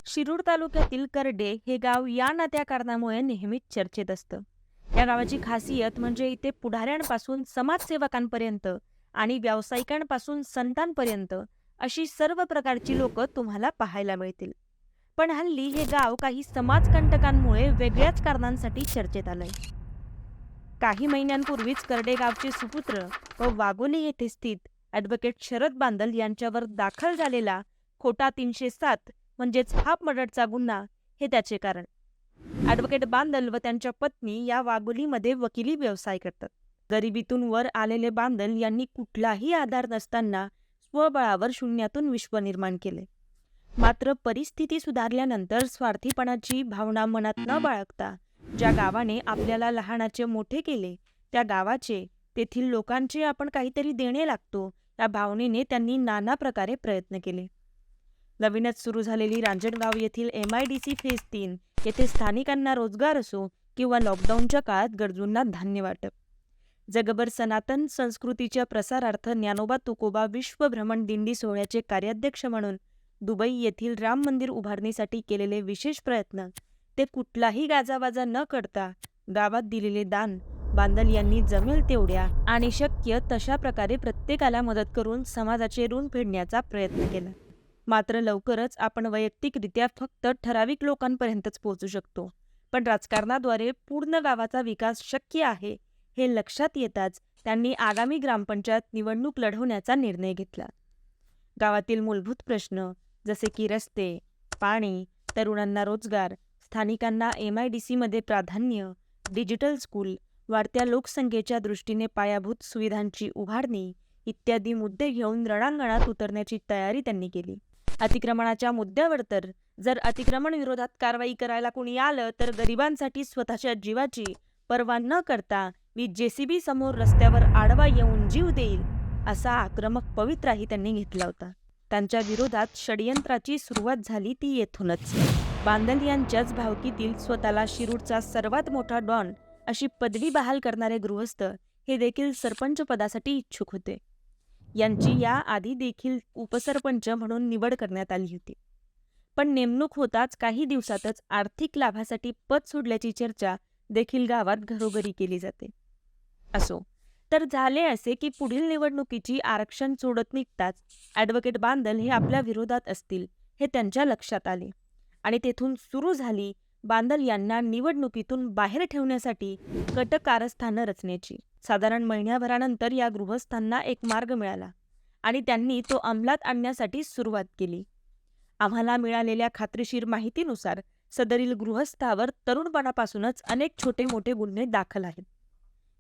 शिरूर तालुक्यातील करडे हे गाव या नात्या कारणामुळे नेहमीच चर्चेत असतं. या गावाची खासियत म्हणजे इथे पुढाऱ्यांपासून समाजसेवकांपर्यंत आणि व्यावसायिकांपासून संतांपर्यंत अशी सर्व प्रकारची लोक तुम्हाला पाहायला मिळतील. पण हल्ली हे गाव काही समाजकंटकांमुळे वेगळ्याच कारणांसाठी चर्चेत आलंय. काही महिन्यांपूर्वीच करडे गावचे सुपुत्र व वाघोली येथे स्थित ॲडव्होकेट शरद बांदल यांच्यावर दाखल झालेला खोटा 307 म्हणजेच हाफ मर्डरचा गुन्हा हे त्याचे कारण. ॲडव्होकेट बांदल व त्यांच्या पत्नी या वाघोलीमध्ये वकिली व्यवसाय करतात. गरिबीतून वर आलेले बांदल यांनी कुठलाही आधार नसताना स्वबळावर शून्यातून विश्व निर्माण केले. मात्र परिस्थिती सुधारल्यानंतर स्वार्थीपणाची भावना मनात न बाळगता ज्या गावाने आपल्याला लहानाचे मोठे केले त्या गावाचे, तेथील लोकांचे आपण काहीतरी देणे लागतो या भावनेने त्यांनी नाना प्रकारे प्रयत्न केले. नवीनच सुरू झालेली रांजणगाव येथील MIDC फेज 3 येथे स्थानिकांना रोजगार असो किंवा लॉकडाऊनच्या काळात गरजूंना धान्य वाटप, जगभर सनातन संस्कृतीच्या प्रसारार्थ ज्ञानोबा तुकोबा विश्व भ्रमण दिंडी सोहळ्याचे कार्याध्यक्ष म्हणून दुबई येथील राम मंदिर उभारणीसाठी केलेले विशेष प्रयत्न, ते कुठलाही गाजावाजा न करता गावात दिलेले दान बांदल यांनी जमेल तेवढ्या आणि शक्य तशा प्रकारे प्रत्येकाला मदत करून समाजाचे ऋण फेडण्याचा प्रयत्न केला. मात्र लवकरच आपण वैयक्तिकरित्या फक्त ठराविक लोकांपर्यंतच पोहोचू शकतो, पण राजकारणाद्वारे पूर्ण गावाचा विकास शक्य आहे हे लक्षात येताच त्यांनी आगामी ग्रामपंचायत निवडणूक लढवण्याचा निर्णय घेतला. गावातील मूलभूत प्रश्न जसे की रस्ते, पाणी, तरुणांना रोजगार, स्थानिकांना MIDCमध्ये प्राधान्य, डिजिटल स्कूल, वाढत्या लोकसंख्येच्या दृष्टीने पायाभूत सुविधांची उभारणी इत्यादी मुद्दे घेऊन रणांगणात उतरण्याची तयारी त्यांनी केली. अतिक्रमणाच्या मुद्द्यावर तर जर अतिक्रमण विरोधात कारवाई करायला कोणी आलं तर गरिबांसाठी स्वतःच्या जीवाची पर्वा न करता मी JCB समोर रस्त्यावर आडवा येऊन जीव देईल असा आक्रमक पवित्राही त्यांनी घेतला होता. त्यांच्या विरोधात षडयंत्राची सुरुवात झाली ती येथूनच. बांदल यांच्याच भावकीतील स्वतःला शिरूरचा सर्वात मोठा डॉन अशी पदवी बहाल करणारे गृहस्थ हे देखील सरपंच पदासाठी इच्छुक होते. यांची या आधी देखील उपसरपंच म्हणून निवड करण्यात आली होती. पण नेमणूक होताच काही दिवसातच आर्थिक लाभासाठी पद सोडल्याची चर्चा देखील गावात घरोघरी केली जाते. असो, तर झाले असे की पुढील निवडणुकीची आरक्षण सोडत निघताच ॲडव्होकेट बांदल हे आपल्या विरोधात असतील हे त्यांच्या लक्षात आले आणि तेथून सुरू झाली बांदल यांना निवडणुकीतून बाहेर ठेवण्यासाठी कट कारस्थानं रचण्याची. साधारण महिन्याभरानंतर या गृहस्थांना एक मार्ग मिळाला आणि त्यांनी तो अंमलात आणण्यासाठी सुरुवात केली. आम्हाला मिळालेल्या खात्रीशीर माहितीनुसार सदरील गृहस्थावर तरुणपणापासूनच अनेक छोटे मोठे गुन्हे दाखल आहेत.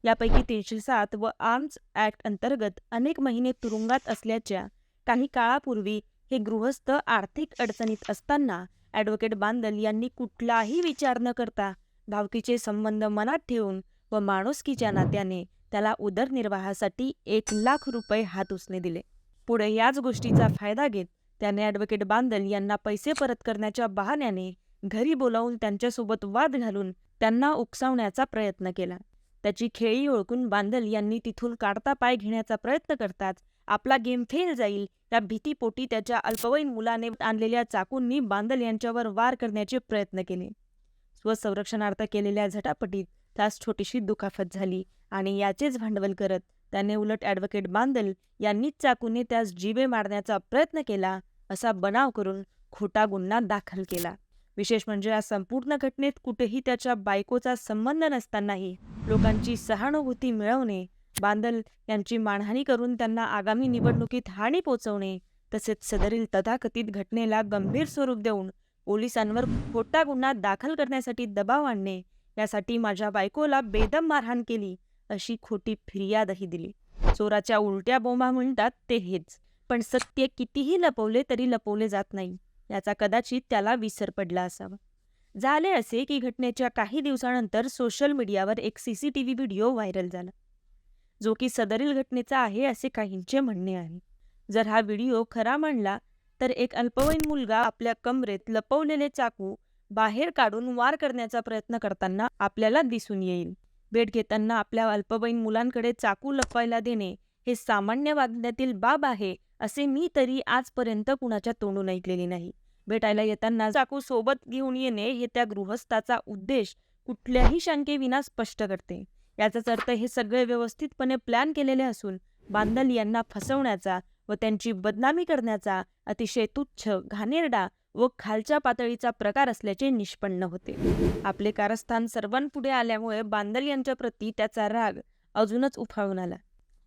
यापैकी 307 व आर्म्स ॲक्ट अंतर्गत अनेक महिने तुरुंगात असल्याच्या काही काळापूर्वी हे गृहस्थ आर्थिक अडचणीत असताना ॲडव्होकेट बांदल यांनी कुठलाही विचार न करता भावकीचे संबंध मनात ठेवून व माणुसकीच्या नात्याने त्याला उदरनिर्वाहासाठी 1,00,000 रुपये हात उसने दिले. पुढे याच गोष्टीचा फायदा घेत त्याने ॲडव्होकेट बांदल यांना पैसे परत करण्याच्या बहाण्याने घरी बोलावून त्यांच्यासोबत वाद घालून त्यांना उकसावण्याचा प्रयत्न केला. त्याची खेळी ओळखून बांदल यांनी तिथून काढता पाय घेण्याचा प्रयत्न करताच आपला गेम फेल जाईल या भीतीपोटी त्याच्या अल्पवयीन मुलाने आणलेल्या चाकूंनी बांदल यांच्यावर वार करण्याचे प्रयत्न केले. स्वसंरक्षणार्थ केलेल्या झटापटीत त्यास छोटीशी दुखापत झाली आणि याचेच भांडवल करत त्याने उलट ॲडव्होकेट बांदल यांनीच चाकूने त्यास जीवे मारण्याचा प्रयत्न केला असा बनाव करून खोटा गुन्हा दाखल केला. विशेष म्हणजे या संपूर्ण घटनेत कुठेही त्याच्या बायकोचा संबंध नसतानाही लोकांची सहानुभूती मिळवणे, बांदल यांची मानहानी करून त्यांना आगामी निवडणुकीत हानी पोचवणे, तसेच सदरील तथाकथित घटनेला गंभीर स्वरूप देऊन पोलिसांवर खोटा गुन्हा दाखल करण्यासाठी दबाव आणणे, यासाठी माझ्या बायकोला बेदम मारहाण केली अशी खोटी फिर्यादही दिली. चोराच्या उलट्या बोंबा म्हणतात ते हेच, पण सत्य कितीही लपवले तरी लपवले जात नाही याचा कदाचित त्याला विसर पडला असावा. झाले असे की घटनेच्या काही दिवसानंतर सोशल मीडियावर एक CCTV व्हिडिओ व्हायरल झाला, जो की सदरील घटनेचा आहे असे काहींचे म्हणणे आहे. जर हा व्हिडिओ खरा मानला तर एक अल्पवयीन मुलगा आपल्या कमरेत लपवलेले चाकू बाहेर काढून वार करण्याचा प्रयत्न करताना आपल्याला दिसून येईल. भेट घेताना आपल्या अल्पवयीन मुलांकडे चाकू लपवायला देणे हे सामान्य वागण्यातील बाब आहे असे मी तरी आजपर्यंत कुणाच्या तोंडून ऐकलेले नाही. भेटायला येताना चाकू सोबत घेऊन येणे हे त्या गृहस्थाचा उद्देश कुठल्याही शंकेविना स्पष्ट करते. याचाच अर्थ हे सगळे व्यवस्थितपणे प्लॅन केलेले असून बांदल यांना फसवण्याचा व त्यांची बदनामी करण्याचा अतिशय तुच्छ, घाणेरडा व खालच्या पातळीचा प्रकार असल्याचे निष्पन्न होते. आपले कारस्थान सर्वांपुढे आल्यामुळे बांदल यांच्या प्रती त्याचा राग अजूनच उफाळून आला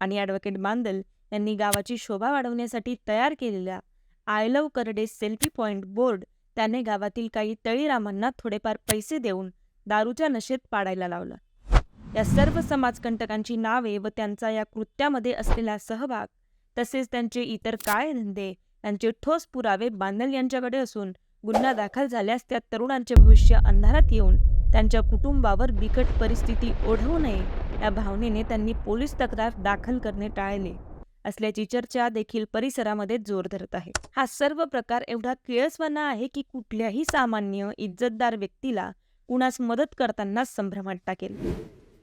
आणि ॲडव्होकेट बांदल यांनी गावाची शोभा वाढवण्यासाठी तयार केलेला आय लव्ह करडे सेल्फी पॉइंट बोर्ड त्याने गावातील काही तळीरामांना थोडेफार पैसे देऊन दारूच्या नशेत पाडायला लावला. या सर्व समाजकंटकांची नावे व त्यांचा या कृत्यामध्ये असलेला सहभाग तसेच त्यांचे इतर काळे धंदे यांचे ठोस पुरावे बांदल यांच्याकडे असून गुन्हा दाखल झाल्यास त्या तरुणांचे भविष्य अंधारात येऊन त्यांच्या कुटुंबावर बिकट परिस्थिती ओढवू नये या भावनेने त्यांनी पोलीस तक्रार दाखल करणे टाळले असल्याची चर्चा देखील परिसरामध्ये जोर धरत आहे. हा सर्व प्रकार एवढा किळसवाना आहे की कुठल्याही सामान्य इज्जतदार व्यक्तीला कुणास मदत करताना संभ्रमात टाकेल.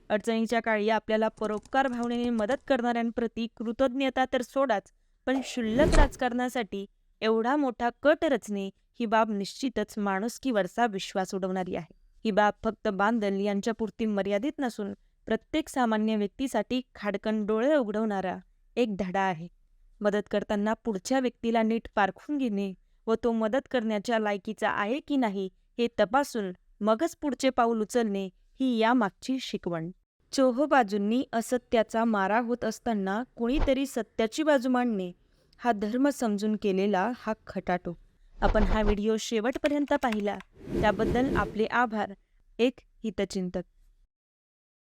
अडचणीच्या काळी आपल्याला परोपकार भावनेने मदत करणाऱ्यांप्रती कृतज्ञता तर सोडाच, पण क्षुल्लक राजकारणासाठी एवढा मोठा कट रचणे ही बाब निश्चितच माणुसकीवरचा विश्वास उडवणारी आहे. ही बाब फक्त बांदल यांच्यापुरती मर्यादित नसून प्रत्येक सामान्य व्यक्तीसाठी खाडकन डोळे उघडवणारा एक धडा आहे. मदत करताना पुढच्या व्यक्तीला नीट पारखून घेणे व तो मदत करण्याच्या लायकीचा आहे की नाही हे तपासून मगच पुढचे पाऊल उचलणे ही यामागची शिकवण. चोहो बाजूंनी असत्याचा मारा होत असताना कोणीतरी सत्याची बाजू मांडणे हा धर्म समजून केलेला हा खटाटोप. आपण हा व्हिडिओ शेवटपर्यंत पाहिला त्याबद्दल आपले आभार. एक हितचिंतक.